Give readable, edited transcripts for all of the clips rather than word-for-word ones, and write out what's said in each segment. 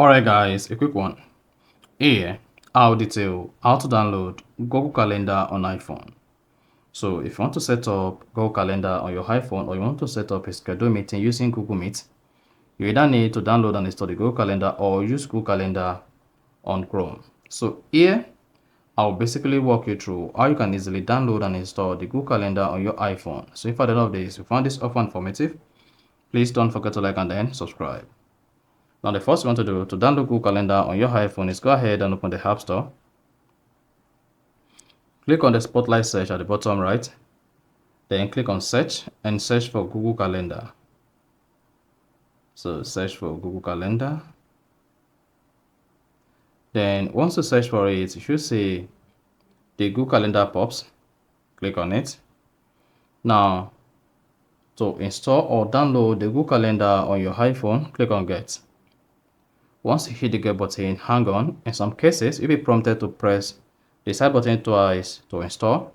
Alright guys, a quick one. Here, I'll detail how to download Google Calendar on iPhone. So if you want to set up Google Calendar on your iPhone or you want to set up a scheduled meeting using Google Meet, you either need to download and install the Google Calendar or use Google Calendar on Chrome. So here, I'll basically walk you through how you can easily download and install the Google Calendar on your iPhone. So if at the end of this you found this offer informative, please don't forget to like and then subscribe. Now the first thing you want to do to download Google Calendar on your iPhone is go ahead and open the App Store. Click on the Spotlight search at the bottom right. Then click on search and search for Google Calendar. So search for Google Calendar. Then once you search for it, you should see the Google Calendar pops. Click on it. Now to install or download the Google Calendar on your iPhone, click on Get. Once you hit the Get button, hang on. In some cases, you'll be prompted to press the side button twice to install,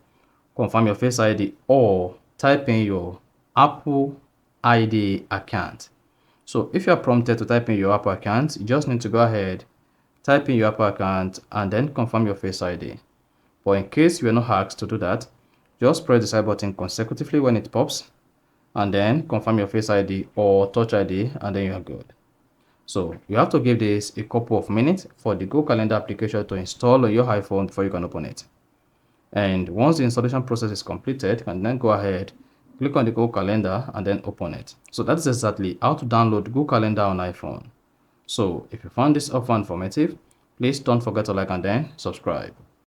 confirm your Face ID, or type in your Apple ID account. So if you are prompted to type in your Apple account, you just need to go ahead, type in your Apple account, and then confirm your Face ID. But in case you are not asked to do that, just press the side button consecutively when it pops, and then confirm your Face ID or Touch ID, and then you are good. So you have to give this a couple of minutes for the Google Calendar application to install on your iPhone before you can open it. And once the installation process is completed, you can then go ahead, click on the Google Calendar and then open it. So that's exactly how to download Google Calendar on iPhone. So if you found this offer informative, please don't forget to like and then subscribe.